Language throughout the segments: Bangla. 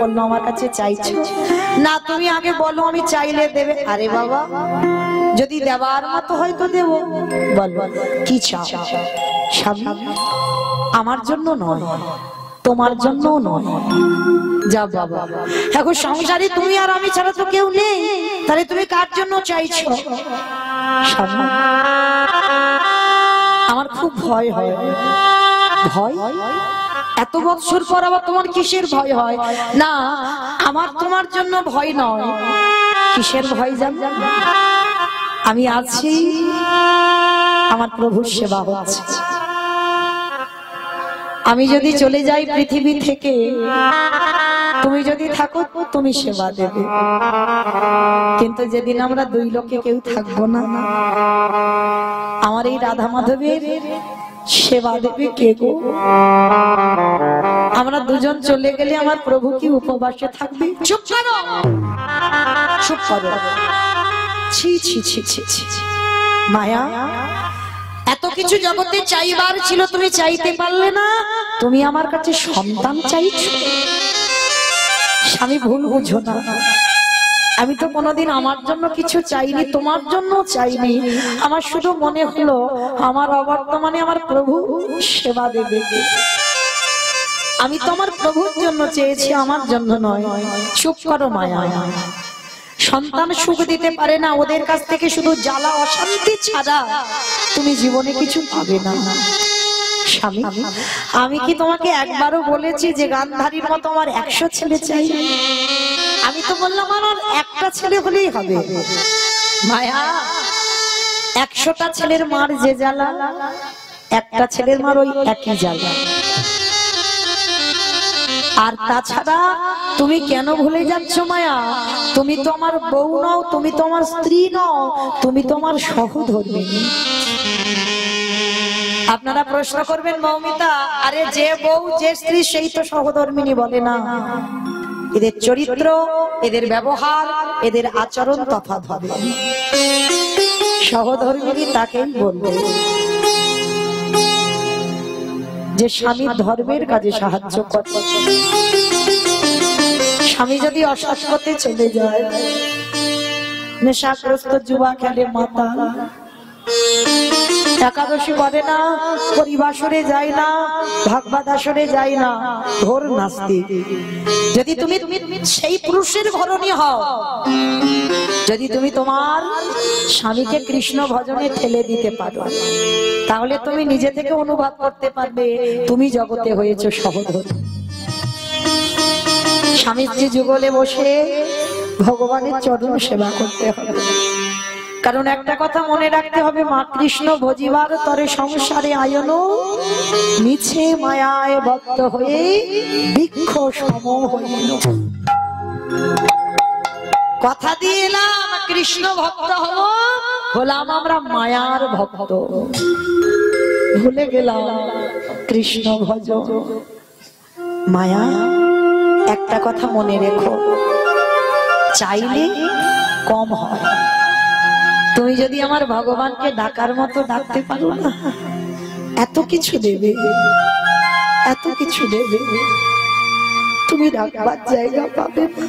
বললো আমার কাছে চাইছো না, তুমি আগে বলো আমি চাইলে দেবে। আরে বাবা, যদি দেবার মতো হয় তো দেব। বলো কি চাও? স্বামী আমার জন্য নয়, তোমার জন্য নয়। যা বাবা, এখন সংসারে তুমি আর আমি ছাড়া তো কেউ নেই, তাহলে তুমি কার জন্য চাইছো? স্বামী আমার খুব ভয় হয়। ভয়? এত বছর পর আবার তোমার কিসের ভয় হয়? না, আমার তোমার জন্য ভয় নয়। কিসের ভয় জানো? আমি আছি, আমার প্রভুর সেবা হচ্ছে। আমি যদি চলে যাই পৃথিবী থেকে, তুমি যদি থাকো তুমি সেবা দেবে। কিন্তু যেদিন আমরা দুই লোকে কেউ থাকবো না, আমার এই রাধা মাধবের সেবা দেবে কে গো? আমরা দুজন চলে গেলে আমার প্রভু কি উপবাসে থাকবে? চুপ করো, চুপ করো। ছি ছি ছি ছি ছি। মায়া, এত কিছু জগতে চাইবার ছিল, তুমি চাইতে পারলে না। তুমি আমার কাছে সন্তান চাইছো। স্বামী ভুল বুঝো না, আমি তো কোনোদিন আমার জন্য কিছু চাইনি, তোমার জন্য চাইনি। আমার শুধু মনে হলো আমার অবর্তমানে আমার প্রভু সেবা দেবে। আমি তো আমার প্রভুর জন্য চেয়েছি, আমার জন্য নয়। চুপ করো মায়া। সন্তান সুখ দিতে পারে না, ওদের কাছ থেকে শুধু জ্বালা অশান্তি ছাড়া তুমি জীবনে কিছু পাবে না। স্বামী, আমি কি তোমাকে একবারও বলেছি যে গান্ধারীর মতো আমার 100 ছেলে চাই? আমি তো বললাম আমার একটা ছেলে হলেই হবে। মায়া, 100টা ছেলের মার যে জ্বালা, একটা ছেলের মার ওই একই জ্বালা। আর তাছাড়া তুমি কেন ভুলে যাচ্ছ মায়া? তুমি তো আমার বউ নও, তুমি তো আমার স্ত্রী নও, তুমি তো আমার সহধর্মিণী। আপনারা প্রশ্ন করবেন মৌমিতা, আরে যে বউ যে স্ত্রী সেই তো সহধর্মিণী বলে না। এদের চরিত্র, এদের ব্যবহার, এদের আচরণ তফাৎ হবে। সহধর্মিণী তাকেই বলবে যে স্বামীর ধর্মের কাজে সাহায্য করে। স্বামী যদি অসৎ পথে চলে যায়, নেশাগ্রস্ত যুবা খেলে মাতা, একাদশী করে না, পরিবাসরে যায় না, ভাগবত আসরে যায় না, ঘোর নাস্তিক। যদি তুমি সেই পুরুষের ঘরণী হও, যদি তুমি তোমার স্বামীকে কৃষ্ণ ভজনে ঠেলে দিতে পারো, তাহলে তুমি নিজে থেকে অনুভব করতে পারবে তুমি জগতে হয়েছো সহধর্মী। স্বামী স্ত্রী যুগলে বসে ভগবানের চরণ সেবা করতে হবে। কারণ একটা কথা মনে রাখতে হবে, মা কৃষ্ণ ভজিবার তরে সংসারে আয়ন, মিছে মায়ায় বদ্ধ হয়ে বৃক্ষ সম হইল। কথা দিয়ে এলাম কৃষ্ণ ভক্ত হব, হলাম আমরা মায়ার ভক্ত। ভুলে গেলাম কৃষ্ণ ভজ। মায়া, একটা কথা মনে রেখো, চাইলে কম হয়। তুমি যদি আমার ভগবানকে ডাকার মতো ডাকতে পারো না, এত কিছু দেবে, এত কিছু দেবে, তুমি ডাকবার জায়গা পাবে না।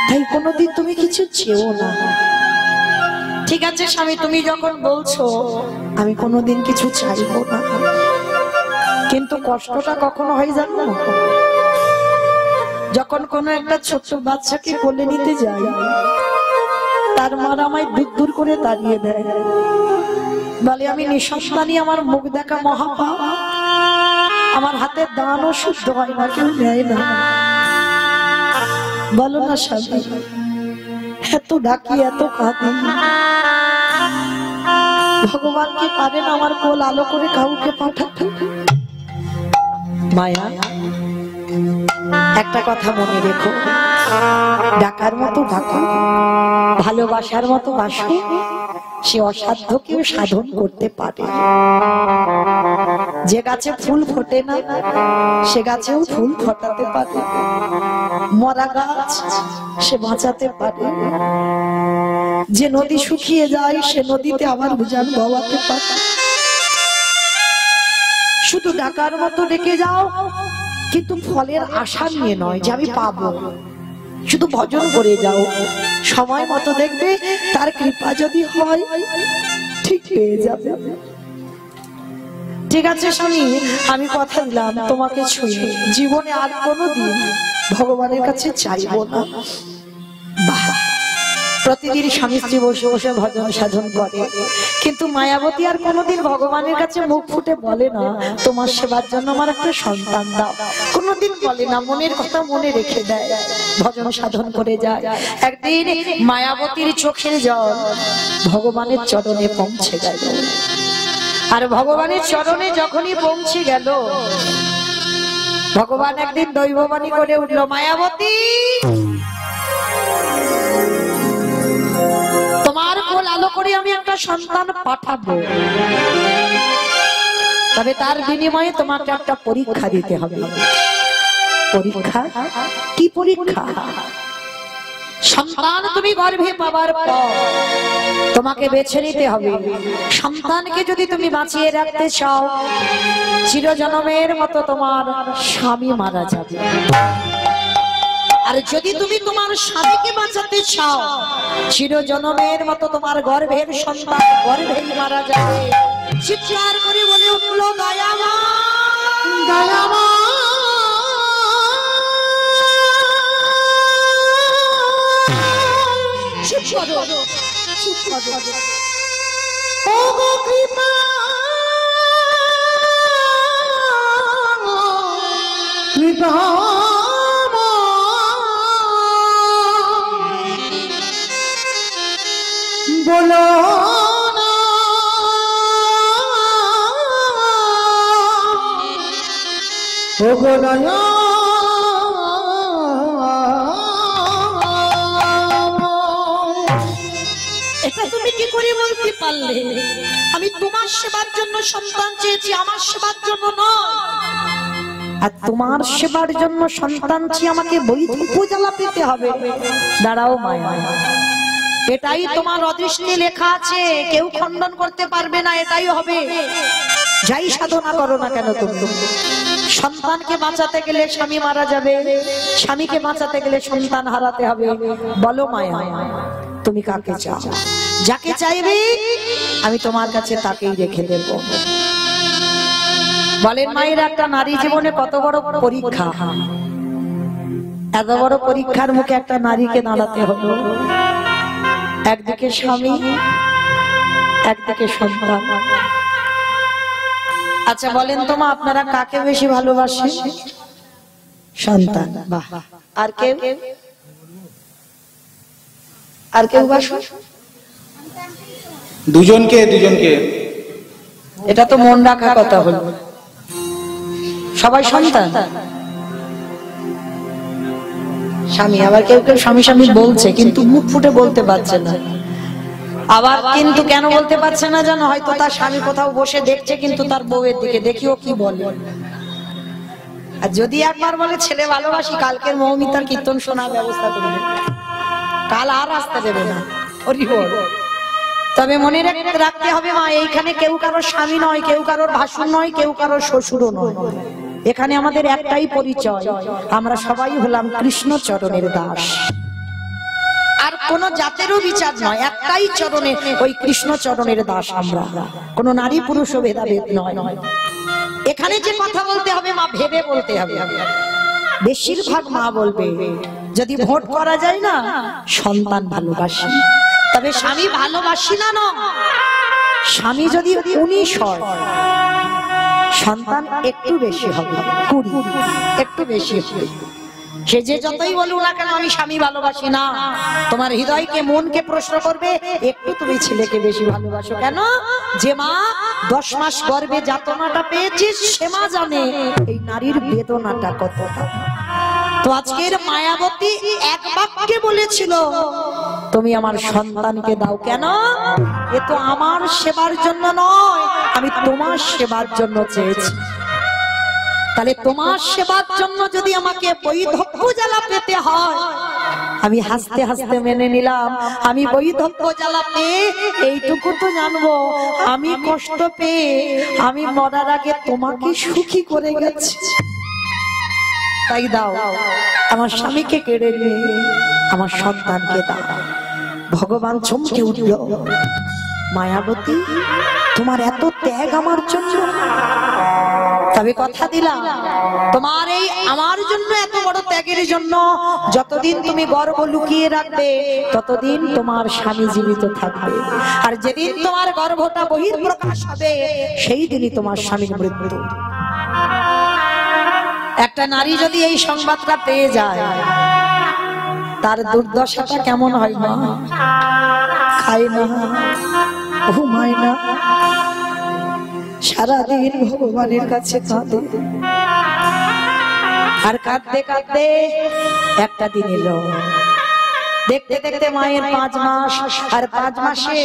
তাই কোনোদিন তুমি কিছু চেও না। ঠিক আছে স্বামী, তুমি যখন বলছো আমি কোনোদিন কিছু চাইবো না, কিন্তু কষ্টটা কখনো হয় জানো? যখন কোনো একটা ছোট্ট বাচ্চাকে কোলে নিতে যাই, তার মারা আমায় দূর দূর করে দাঁড়িয়ে দেয়, বলে আমি নিঃসন্তানী, আমার মুখ দেখা মহাপাপ, আমার হাতের দানও শুদ্ধ হয় না, কেউ নেয় না। বলো না স্বামী, এত ডাকি এত কাঁদি, ভগবানকে পারেন আমার কোল আলো করে কাউকে পাঠাতে? মায়া, একটা কথা মনে রেখো, ডাকার মতো ডাকো, ভালোবাসার মতো বাসো, সে অসাধ্যকেও সাধন করতে পারে। যে গাছে ফুল ফোটে না, সে গাছেও ফুল ফোটাতে পারে। মরা গাছ সে বাঁচাতে পারে। যে নদী শুকিয়ে যায়, সে নদীতে আবার উজান বওয়াতে পারে। শুধু ডাকার মতো ডেকে যাও, কিন্তু ফলের আশা নিয়ে নয় যে আমি পাবো। শুধু ভজন করে যাও, সময় মতো দেখবে তার কৃপা যদি হয় ঠিক পেয়ে যাবে। ঠিক আছে স্বামী, আমি কথা দিলাম তোমাকে ছুঁয়ে জীবনে আর কোনোদিন ভগবানের কাছে চাইবো না। বাহ, প্রতিদিন স্বামী স্ত্রী বসে বসে ভজন সাধন করে, কিন্তু মায়াবতী আর কোনোদিন ভগবানের কাছে মুখ ফুটে বলে না তোমার সেবার জন্য আমার একটা সন্তান দাও। কোনোদিন বলে না, মনের কথা মনে রেখে দেয়, ভজন সাধন করে যায়। একদিন মায়াবতীর চোখের জল ভগবানের চরণে পৌঁছে গেল, আর ভগবানের চরণে যখনই পৌঁছে গেল, ভগবান একদিন দৈববাণী করে উঠল, মায়াবতী তোমার কোল আলো করে আমি একটা সন্তান পাঠাবো, তবে তার বিনিময়ে তোমাকে একটা পরীক্ষা দিতে হবে। পরীক্ষা? কি পরীক্ষা? সন্তান তুমি গর্ভে পাবার পর তোমাকে বেছে নিতে হবে, সন্তানকে যদি তুমি বাঁচিয়ে রাখতে চাও চিরজন্মের মতো তোমার স্বামী মারা যাবে, আর যদি তুমি তোমার স্বামীকে বাঁচাতে চাও চিরজন্মের মতো তোমার গর্ভের সন্তান গর্ভেই মারা যাবে। চিৎকার করে বলে উঠল, দয়ামা দয়ামা, চুপ করো, চুপ করো, ও গো কৃপা কৃপা বলো না, ও গো দয়া এটা তুমি কি করে বলতে পারলে? আমি তোমার সেবার জন্য সন্তান চেয়েছি, আমার সেবার জন্য নয়। আর তোমার সেবার জন্য সন্তান চেয়ে আমাকে বৈধ পূজা পেতে হবে? দাঁড়াও মায়া, এটাই তোমার অদৃষ্টে লেখা আছে, কেউ খণ্ডন করতে পারবে না, এটাই হবে। যাই সাধনা করো না কেন তুমি, সন্তানকে বাঁচাতে গেলে স্বামী মারা যাবে, স্বামীকে বাঁচাতে গেলে সন্তান হারাতে হবে। বলো মায়া, তুমি কাকে চাও? যাকে চাইবে আমি তোমার কাছে তাকেই রেখে দেব। বলেন মায়ের, একটা নারী জীবনে কত বড় পরীক্ষা, এত বড় পরীক্ষার মুখে একটা নারীকে দাঁড়াতে হলো। একদিকে স্বামী, একদিকে সন্তান। আচ্ছা বলেন তো মা, আপনারা কাকে বেশি ভালোবাসেন? সন্তান। বাহ। আর কেউ? আর কেউ বাসো? দুজনকে দুজনকে। এটা তো মন রাখা কথা হলো, সবাই সন্তান। স্বামী, আবার কেউ কেউ স্বামী স্বামী বলছে কিন্তু মুখ ফুটে বলতে পারছে না। আবার কিন্তু কেন বলতে পারছে না জানো? হয়তো তার স্বামী কোথাও বসে দেখছে, কিন্তু তার বউয়ের দিকে দেখিও কি বলে। আর যদি একবার বলে ছেলে ভালোবাসি, কালকের মৌমিতার কীর্তন শোনার ব্যবস্থা করবে, কাল আর আসতে দেবে না। তবে মনে রাখতে হবে মা, এইখানে কেউ কারোর স্বামী নয়, কেউ কারোর ভাসুর নয়, কেউ কারোর শ্বশুরও নয়। এখানে আমাদের একটাই পরিচয়, আমরা সবাই হলাম কৃষ্ণ চরণের দাস। আর কোন জাতেরও বিচার নয়, একটাই চরণে, ওই কৃষ্ণ চরণের দাস আমরা। কোন নারী পুরুষ ভেদাভেদ নয়। এখানে যে কথা বলতে হবে মা, ভেবে বলতে হবে। বেশিরভাগ মা বলবে যদি ভোট করা যায় না, সন্তান ভালোবাসি, তবে স্বামী ভালোবাসি না। স্বামী যদি 19 হয়, সন্তান একটু বেশি হবে, 20, একটু বেশি হবে। সে যে যতই বলুক না কেন আমি স্বামী ভালোবাসি না, তোমার হৃদয়কে মনকে প্রশ্ন করবে একটু তুমি ছেলেকে বেশি ভালোবাসো কেন? যে মা 10 মাস গর্ভে যাতনাটা পেয়েছিস, সে মা জানে এই নারীর বেদনাটা কতটা। তো আজকের মায়াবতী এক বাক্যে বলেছিল, তুমি আমার সন্তানকে দাও। কেন? এ তো আমার সেবার জন্য নয়, আমি তোমার সেবার জন্য চেয়েছি। তাহলে তোমার সেবার জন্য যদি আমাকে বৈধব্য জ্বালা পেতে হয়, আমি হাসতে হাসতে মেনে নিলাম। আমি বৈধব্য জ্বালাতে এইটুকু তো জানবো, আমি কষ্ট পেয়ে আমি মরার আগে তোমাকে সুখী করে গেছি, তাই দাও আমার স্বামীকে কেড়ে নিয়ে আমার সন্তানকে দাও। ভগবান চমকে উঠল, মায়াবতী তোমার এত ত্যাগ আমার জন্য? তবে কথা দিলাম তোমার এই আমার জন্য এত বড় ত্যাগের জন্য যতদিন তুমি গর্ভ লুকিয়ে রাখবে ততদিন তোমার স্বামী জীবিত থাকবে, আর যেদিন তোমার গর্ভটা বহিঃপ্রকাশ হবে সেই দিনই তোমার স্বামীর মৃত্যু। একটা নারী যদি এই সংবাদটা পেয়ে যায় তার দুর্দশাটা কেমন হয় মা? খায় না, ঘুমায় না, সারাদিন ভগবানের কাছে কাঁদে, আর কাঁদতে কাঁদতে একটা দিন এলো। দেখতে দেখতে মায়ের 5 মাস, আর 5 মাসে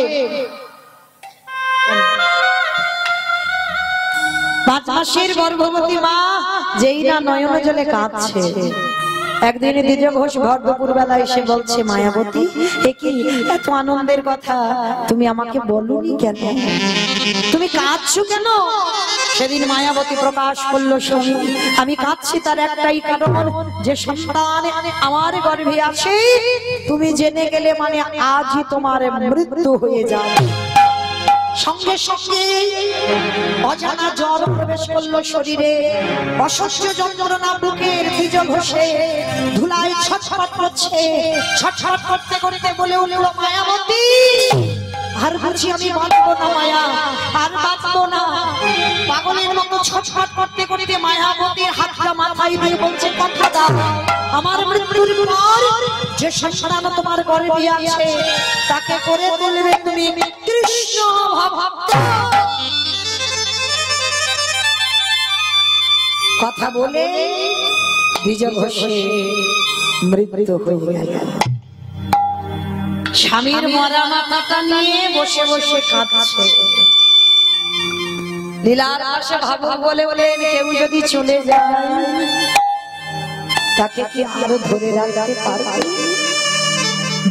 5 মাসের গর্ভবতী মা যেই না নয়ন জলে কাঁদছে, একদিন দ্বিজ ঘোষ ভর দুপুর বেলা এসে বলছে, মায়াবতী একই এত আনন্দের কথা তুমি আমাকে বলনি কেন, তুমি কাঁদছো কেন? সেদিন মায়াবতী প্রকাশ করলো, স্বামী আমি কাঁদছি তার একটাই কারণ, যে সন্তান আমার গর্ভে আছে তুমি জেনে গেলে মানে আজই তোমার মৃত্যু হয়ে যাবে। সঙ্গে সঙ্গে অজানা জ্বর প্রবেশ করলো শরীরে, অসহ্য যন্ত্রণা বুকের দ্বিজ ঘষে ধুলায় ছটফট করছে, ছটফট করতে করতে বলে উঠলো, মায়াবতী আর বুঝি আমি বাঁচবো না মায়া, আর বাঁচবো না। পাগলের মতো ছটফট করতে করতে মায়াবতীর হাতটা মাথায় দিয়ে বলছে, কথা দাও আমার মৃত্যুর পর যে সন্তান তোমার গর্ভে আছে তাকে করে তুলবে তুমি কৃষ্ণ ভক্ত। কথা বলে দ্বিজ ঘোষে মৃত্যু হয়ে গেল। স্বামীর মরা মাথাটা নিয়ে বসে বসে কাঁদছে। লীলার পাশে ভাবুক বলে বলেন, কেউ যদি চলে যায় তাকে কি আরো ধরে রাখতে পারবে?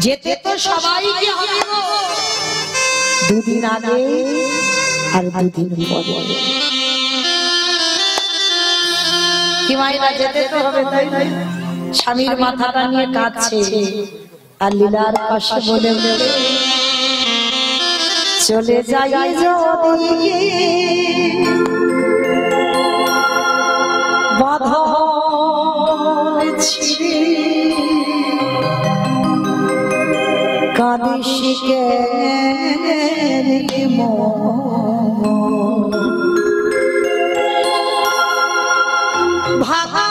যেতে তো সবাইকে হবে, 2 দিন আগে আর 2 দিন পরে। কি মাইরা যেতে তো হবে, তাই না? স্বামীর মাথাটা নিয়ে কাঁদছে আর লীলার পাশে বলে বলে, চলে যাই যদি বাঁধন ছিঁড়ে কাঁদিস কেন ভাঙা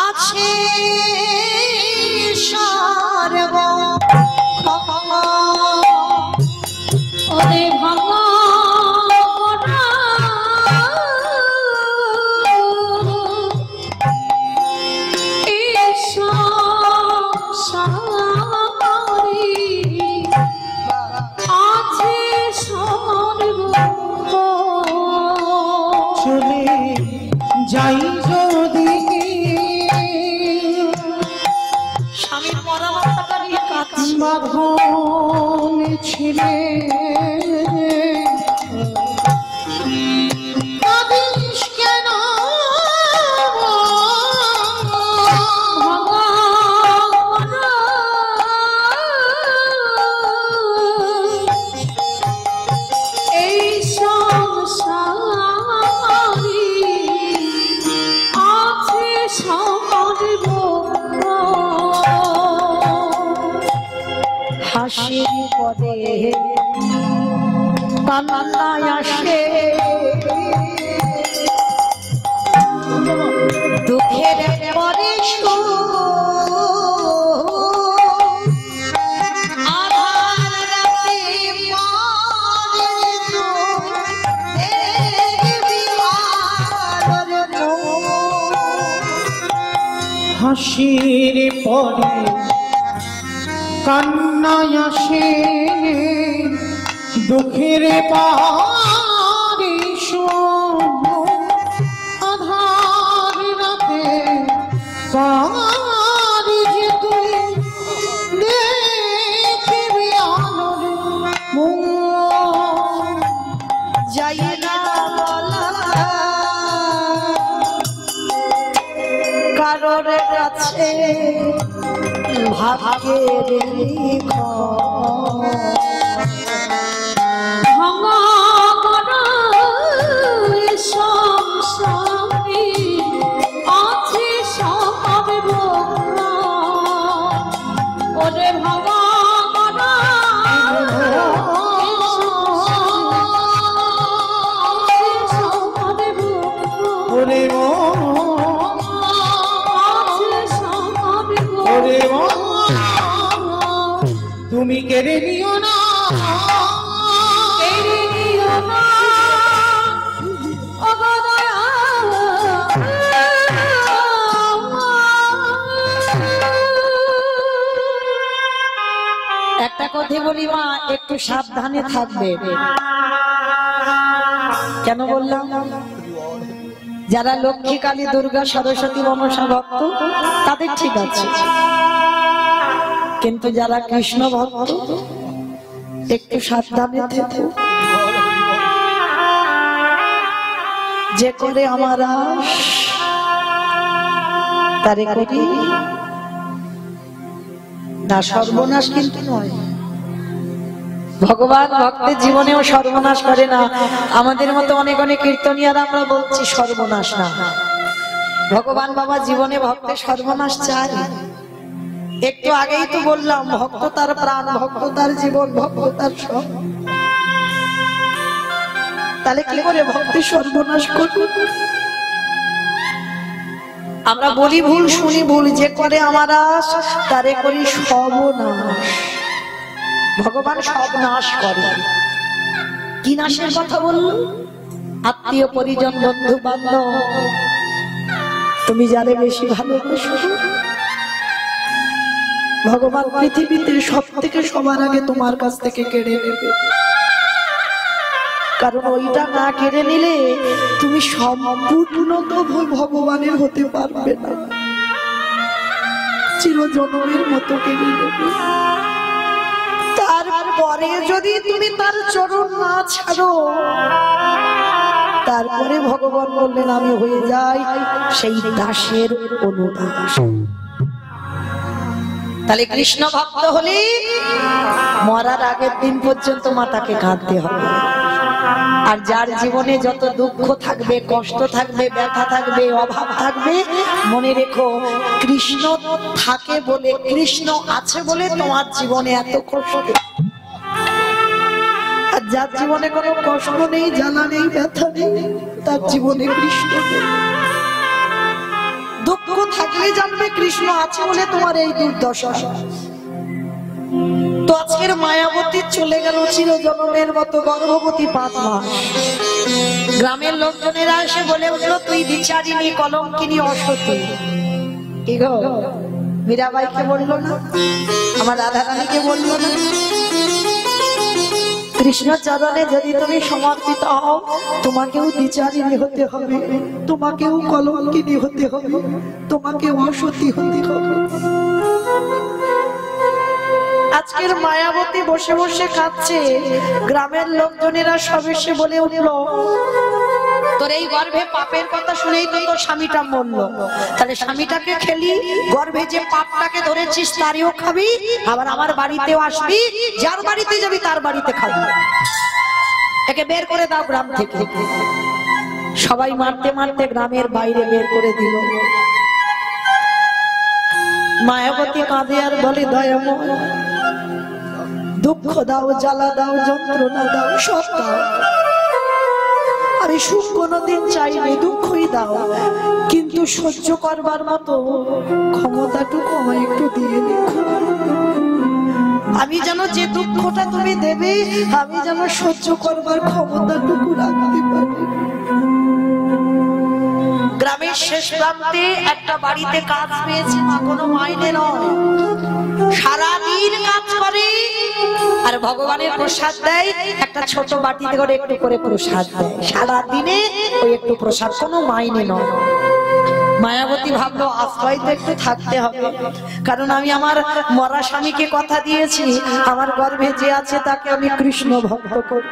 আছে সর্ব ওরে ভাঙা যাই যদি স্বামীর মরা মাথাটা নিয়ে কাঁদছে। বাঁধন ছিঁড়ে কাঁদিস কেন এই সংসারে আছে সর্ব হাসি পদে কান্নায় আসে, দুঃখের পরে আধার রাতে হাসির পরে কান্নায় আসে, দুঃখের পাহাড়ি আধার রাতে পাহাড়ি যে তুই দেখবি আলোর মুখ যাই না বলা কারোর কাছে ভাগ্যের ভাঙা করা সংসারে আছে সব ভোগনা ওরে ভাঙা করা ওরে তুমি কেড়ে নিও না কেড়ে নিও না একটা কথা বলি মা, একটু সাবধানে থাকবে। কেন বললাম? যারা লক্ষ্মী, কালী, দুর্গা, সরস্বতী, মনসা ভক্ত তাদের ঠিক আছে, কিন্তু যারা কৃষ্ণ ভক্ত একটু সাবধানে থেকো। যে করে আমার তারে করি না, সর্বনাশ কিন্তু নয়। ভগবান ভক্তের জীবনেও সর্বনাশ করে না। আমাদের মতো অনেক অনেক কীর্তনিয়ারা আমরা বলছি সর্বনাশ না, ভগবান বাবা জীবনে ভক্তের সর্বনাশ চায়। একটু আগেই তো বললাম, ভক্ত তার প্রাণ, ভক্ত তার জীবন, ভক্ত তার সব। তাহলে কি করে ভক্তের সর্বনাশ করব? আমরা বলি ভুল, শুনি ভুল। যে করে আমার তারে করি সর্বনাশ। ভগবান সব নাশ করে। কি নাশের কথা বলল? আত্মীয় পরিজন, বন্ধু বান্ধব, তুমি যারে বেশি ভালোবাসো, ভগবান পৃথিবীতে সব থেকে সবার আগে তোমার কাছ থেকে কেড়ে নেবে। কারণ ওইটা না কেড়ে নিলে তুমি সম্পূর্ণ তো ভগবানের হতে পারবে না, চিরজন্মের মতো কেড়ে নেবে। তারপরে যদি তুমি তার চরণ না ছাড়ো, তারপরে ভগবান বললেন আমি হয়ে যাই সেই দাসের অনুদাস। তাহলে কৃষ্ণ ভক্ত হলে মরার আগের দিন পর্যন্ত মাতাকে কাঁদতে হবে। আর যার জীবনে যত দুঃখ থাকবে, কষ্ট থাকবে, ব্যথা থাকবে, অভাব থাকবে, মনে রেখো কৃষ্ণ থাকে বলে, কৃষ্ণ আছে বলে তোমার জীবনে এত কষ্ট। আর যার জীবনে কোনো কষ্ট নেই, জ্বালা নেই, ব্যথা নেই, তার জীবনে কৃষ্ণ নেই। দুঃখ থাকলে জানবে কৃষ্ণ আছে বলে তোমার এই দুর্দশা। তো আজকের মায়াবতী চলে গেল চিরজন্মের মতো গর্ভবতী 5 মাস। গ্রামের লোকজনেরা এসে বলে উঠলো তুই বিচারিণী, কলঙ্কিনী, অসতী। কি গো, মীরাবাইকে বললো না? আমার রাধারানীকে বললো না? কৃষ্ণ চরণে যদি তুমি সমর্পিত হও, তোমাকেও বিচারিণী হতে হবে, তোমাকেও কলঙ্কিনী হতে হবে, তোমাকেও অসতী হতে হবে। আজকের মায়াবতী বসে বসে কাঁদছে। গ্রামের লোকজনেরা সব এসে বলে উঠলো তোর এই গর্ভে পাপের কথা শুনেই তো তোর স্বামীটা মরলো। তাহলে স্বামীটাকে খেলি, গর্ভে যে পাপটাকে ধরেছিস তারও খাবি, আবার আমার বাড়িতেও আসবি, যার বাড়িতে যাবি তার বাড়িতে খাবি। একে বের করে দাও গ্রাম থেকে। সবাই মারতে মারতে গ্রামের বাইরে বের করে দিল। মায়াবতী কাঁদে আর বলে দয়াময়, দুঃখ দাও, জ্বালা দাও, যন্ত্রণা দাও, সব দাও। আমি সুখ কোনোদিন চাইনি, দুঃখই দাও, কিন্তু সহ্য করবার মতো ক্ষমতাটুকু আমায় একটু দিয়ে দেখো। আমি যেন যে দুঃখটা তুমি দেবে, আমি যেন সহ্য করবার ক্ষমতাটুকু রাখতে পারি। গ্রামের শেষ প্রান্তে একটা বাড়িতে কাজ পেয়েছে মা, কোনো মাইনে নয়, সারাদিন কাজ করে, আর ভগবানের প্রসাদ দেয় একটা ছোট বাটিতে করে একটু করে প্রসাদ দেয়, সারা দিনে ওই একটু প্রসাদ, কোনো মাইনে নয়। মায়াবতী ভাবলো আশ্রয় তো একটু থাকতে হবে, কারণ আমি আমার মরা স্বামীকে কথা দিয়েছি আমার গর্ভে যে আছে তাকে আমি কৃষ্ণ ভক্ত করব।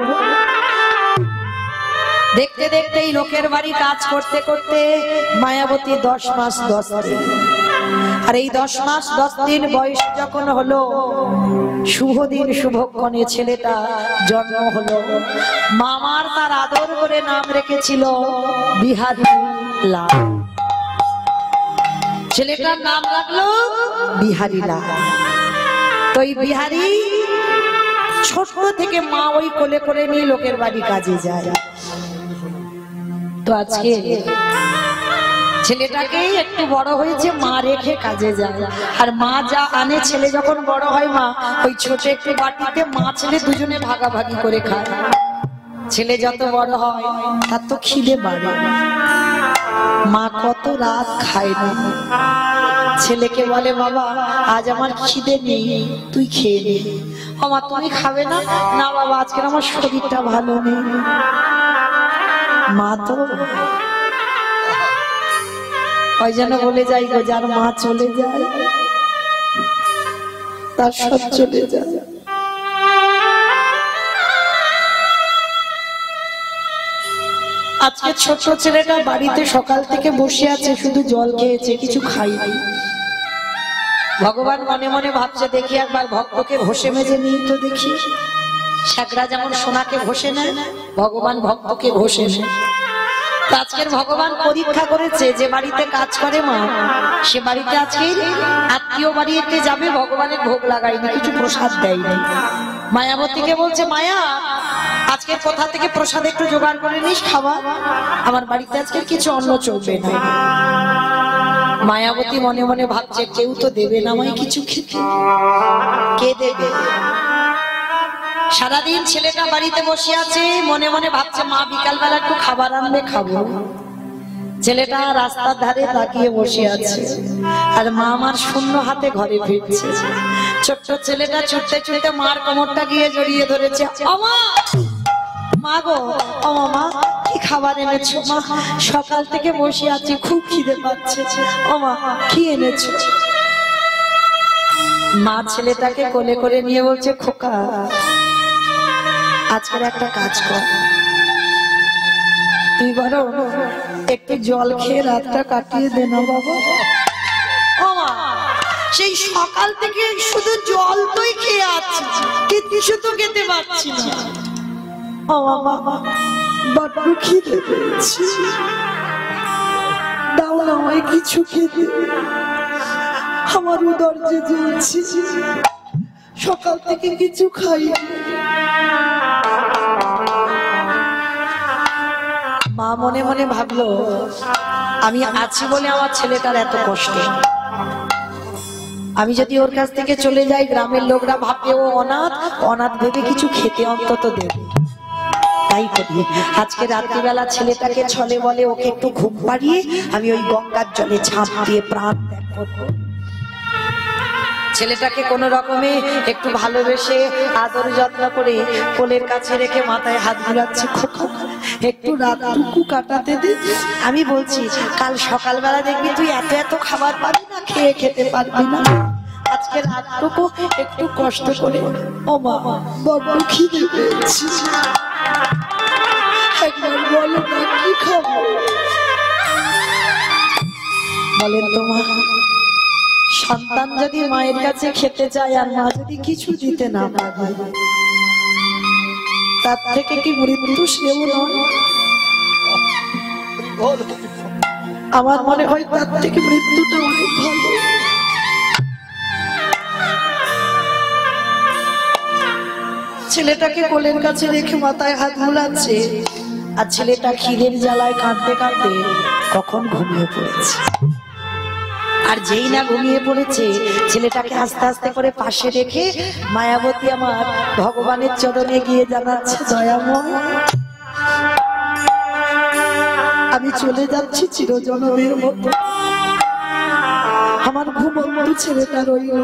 দেখতে দেখতে এই লোকের বাড়ি কাজ করতে করতে মায়াবতী 10 মাস 10 দিন, আর এই 10 মাস 10 দিন বয়স যখন হলো, শুভ দিন শুভক্ষণে ছেলেটা জন্ম হলো। মামার তার আদর করে নাম রেখেছিল বিহারী লাল। ছেলেটার নাম রাখলো বিহারী লাল। তো এই বিহারী ছোট থেকে মা ওই কোলে করে নিয়ে লোকের বাড়ি কাজে যায়। তো আজকে ছেলেটাকে একটু বড় হয়েছে, মা রেখে কাজে যায়, আর মা যা আনে ছেলে যখন বড় হয় মা ওই ছোট একটু বাটিতে মা ছেলে দুজনে ভাগাভাগি করে খায়। ছেলে যত বড় হয় তার তো খিদে বাড়ে, মা কত রাত খায় না, ছেলেকে বলে বাবা আজ আমার খিদে নেই, তুই খেয়ে নে। মা তুমি খাবে না? না বাবা আজকে আমার শরীরটা ভালো নেই। মা তো ওই জন্য বলে যাই গো, যার মা চলে যায় তার সব চলে যায়। আজকে ছোট ছেলেটা বাড়িতে সকাল থেকে বসে আছে, শুধু জল খেয়েছে, কিছু খাইনি। ভগবান মনে মনে ভাবছে দেখি একবার ভক্তকে ঘষে মেজে নিই তো দেখি। শ্যাকরা যেমন সোনাকে ঘষে নেয়, ভগবান ভক্তকে ঘষে নেয়। আজকের ভগবান পরীক্ষা করেছে, যে বাড়িতে কাজ করে মা সে বাড়িতে আজকে আত্মীয় বাড়িতে যাবে, ভগবানের ভোগ লাগায়নি, কিছু প্রসাদ দেয়নি। মায়াবতীকে বলছে মায়া আজকে কোথা থেকে প্রসাদ একটু জোগাড় করে নিস, খাওয়া, আমার বাড়িতে আজকে কিছু অন্ন চলবে না। মায়াবতী মনে মনে ভাবছে কেউ তো দেবে না আমায় কিছু খেতে, কে দেবে? সারাদিন ছেলেটা বাড়িতে বসে আছে, মনে মনে ভাবছে মা বিকালবেলা একটু খাবার আনবে, খাবো। ছেলেটা রাস্তার ধারে তাকিয়ে বসে আছে, আর মা আমার শূন্য হাতে ঘরে ফিরছে। ছোট্ট ছেলেটা ছুটতে ছুটতে মার কোমরটা গিয়ে জড়িয়ে ধরেছে। আমা মা গো, ও মা কি খাবার এনেছো? মা সকাল থেকে বসে আছি, খুব খিদে পাচ্ছে। ও মা কি এনেছো? মা ছেলেটাকে কোলে করে নিয়ে বলছে খোকা আজকের একটা কাজ কর, তুই বলো একটু জল খেয়ে রাতটা কাটিয়ে দে না বাবা। ও মা সেই সকাল থেকে শুধু জল তুই খেয়ে আছিস, কিছু তো খেতে পারছি না। ও বাবা বড্ড খিদে পেয়েছি, দাও না আমায় কিছু খেতে, আমার উদর যে জ্বলছে, সকাল থেকে কিছু খাই। মা মনে মনে ভাবলো আমি আছি বলে আমার ছেলেটার এত কষ্ট, আমি যদি ওর কাছ থেকে চলে যাই গ্রামের লোকরা ভাববে ও অনাথ, অনাথ ভেবে কিছু খেতে অন্তত দেবে। তাই করি আজকে রাত্রিবেলা ছেলেটাকে ছলে বলে ওকে একটু ঘুম পাড়িয়ে আমি ওই গঙ্গার জলে ঝাঁপ দিয়ে প্রাণ ত্যাগ করবো। ছেলেটাকে কোন রকমে একটু ভালোবেসে আদর যত্ন করে কোলের কাছে রেখে মাথায় হাত বুলাচ্ছি, খোকা একটু রাতটুকু কাটাতে দে। আমি বলছি কাল সকালবেলা দেখবি তুই এত এত খাবার পাবি না, খেয়ে খেতে পারবি না, আজকে রাতটুকু একটু কষ্ট করে। ও মা বড্ড খিদে পেয়েছি, একবার বলো না কি খাবো? বলেন তো মা, সন্তান যদি মায়ের কাছে খেতে চায় আর মা যদি কিছু দিতে না পারে তার থেকে কি মৃত্যু সেও নয়? আমার মনে হয় তার থেকে মৃত্যুটা অনেক ভালো। ছেলেটাকে কোলের কাছে রেখে মাথায় হাত বুলাচ্ছে, আর ছেলেটা খিদের জ্বালায় কাঁদতে কাঁদতে কখন ঘুমিয়ে পড়েছে। আর যেই না ঘুমিয়ে পড়েছে ছেলেটাকে আস্তে আস্তে করে পাশে রেখে মায়াবতী আমার ভগবানের চরণে গিয়ে জানাচ্ছে দয়াময় আমি চলে যাচ্ছি চিরজনমের মতো, আমার ঘুমন্ত ছেলেটা রইল,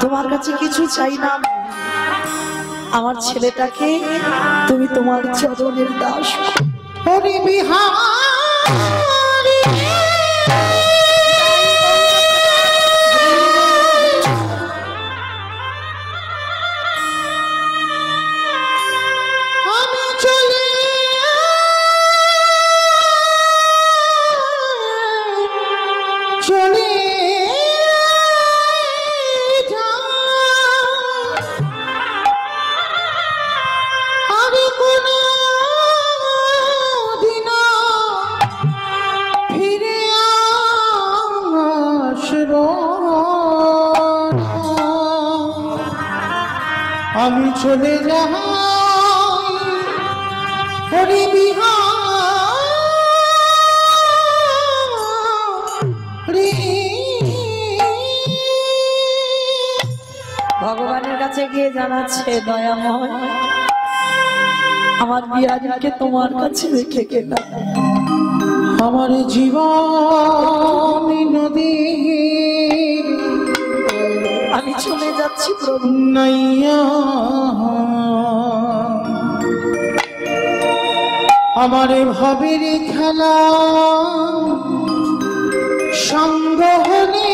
তোমার কাছে কিছু চাই না, আমার ছেলেটাকে তুমি তোমার চরণের দাস। হরি বিহারী আমি চলে চলে আমি কোনো দিন ফিরে আসব আমি চলে যাই হরি বিহারী। ভগবানের কাছে গিয়ে জানাচ্ছে, দয়াময় আমার বিহারীকে তোমার কাছে রেখে গেলাম। আমার জীবন নদী আমি চলে যাচ্ছি প্রভু। নাইয়া আমার ভাবের খেলা সঙ্গ হলে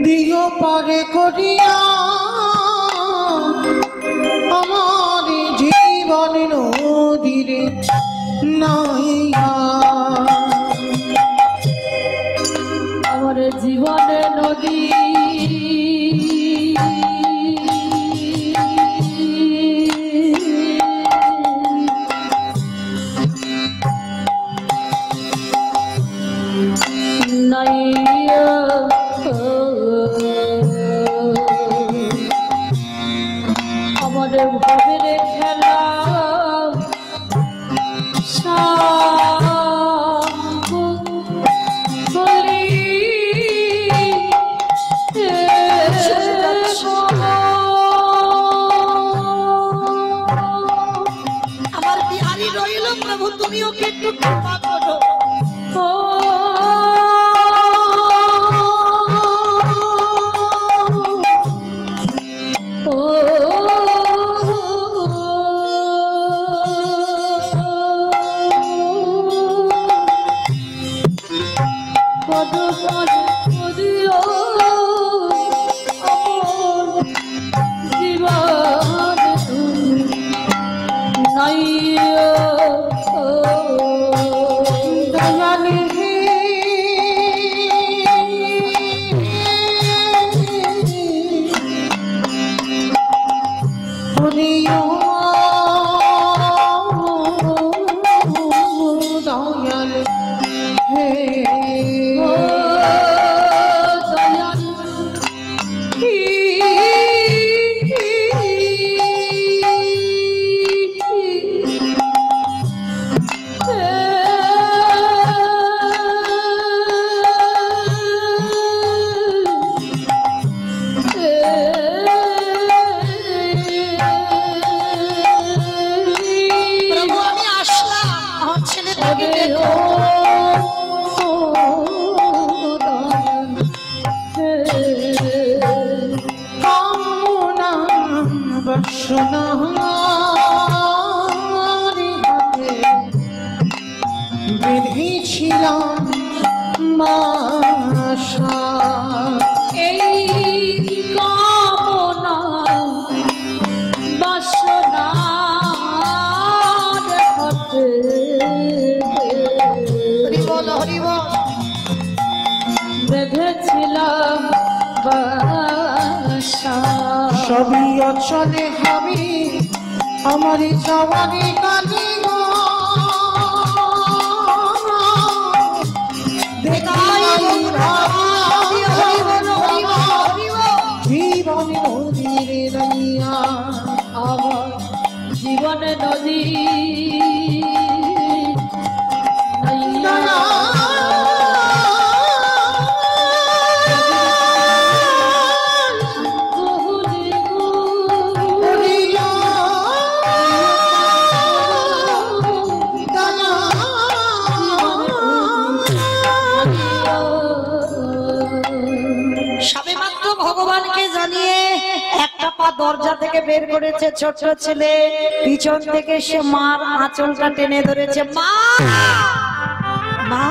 দিও পারে করিয়া আমার জীবন নদীরে নাইয়া আমার জীবনে নদী নাইয়া আমাদের ভাবের খেলা আমার বিহারী রইল প্রভু, তুমি ওকে একটু কৃপা করো। বেঁধেছিলাম মাশা এই কামনা বাসনা দেখাতে বেঁধেছিলাম বাসা। সবই অচলে হবে আমার জওয়ানি কালি জীবন নদীরে নাইয়া আমার জীবনে নদী নিয়ে একটা পা দরজা থেকে বের করেছে ছোট ছেলে, পিছন থেকে সে মার আঁচলটা টেনে ধরেছে। মা, মা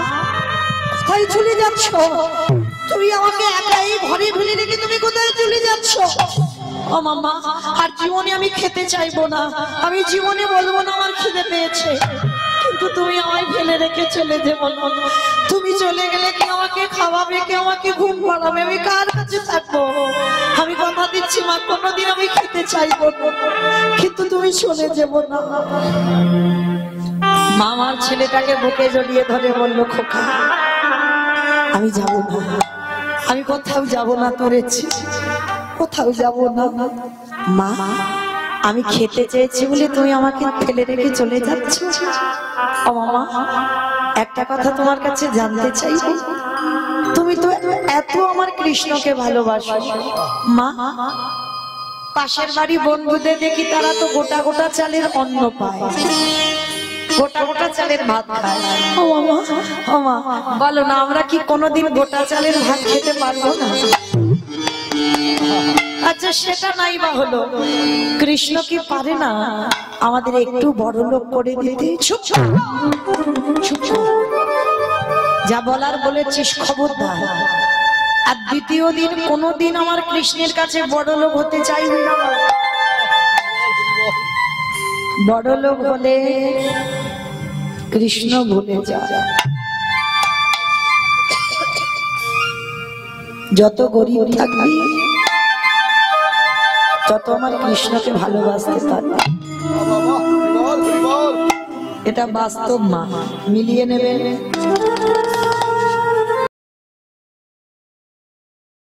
কোথায় চলে যাচ্ছ? তুমি আমাকে একাই ঘরে ফেলে রেখে তুমি কোথায় চলে যাচ্ছ? ও মামা, আর জীবনে আমি খেতে চাইবো না, আমি জীবনে বলবো না আমার খিদে পেয়েছে, কিন্তু তুমি আমায় ফেলে রেখে চলে যাবো না। তুমি চলে গেলে কে আমাকে খাওয়াবে, কে আমাকে ঘুম পাড়াবে, আমি কার কাছে থাকবো? আমি কথা দিচ্ছি মা, কোনোদিন আমি খেতে চাইবো না, কিন্তু তুমি চলে যাবো না। মামার ছেলেটাকে বুকে জড়িয়ে ধরে বলল, খোকা আমি যাবো না, আমি কোথাও যাব না, তোর কোথাও যাব না। মা, আমি খেতে চেয়েছি বলে তুমি আমাকে ফেলে রেখে চলে যাচ্ছ? ও মামা, একটা কথা তোমার কাছে জানতে চাই, তুমি তো এত আমার কৃষ্ণকে ভালোবাসো। মা, পাশের বাড়ি বন্ধুদের দেখি তারা তো গোটা গোটা চালের অন্ন পায়, গোটা গোটা চালের ভাত খায়। ও মামা, ও মা, বলো না আমরা কি কোনোদিন গোটা চালের ভাত খেতে পারবো না? আচ্ছা সেটা নাই বা হলো, কৃষ্ণ কি পারে না আমাদের একটু বড় লোক করে দিতে? চুপ চুপ, যা বলার বলেছিস খবরদার। আর দ্বিতীয় দিন কোনোদিন আমার কৃষ্ণের কাছে বড় লোক হতে চাইবি না। বড় লোক হলে কৃষ্ণ ভুলে যায়। যত গরিব থাকবি তত আমার কৃষ্ণকে ভালোবাসতে পারবে, এটা বাস্তব। মা মিলিয়ে নেবে।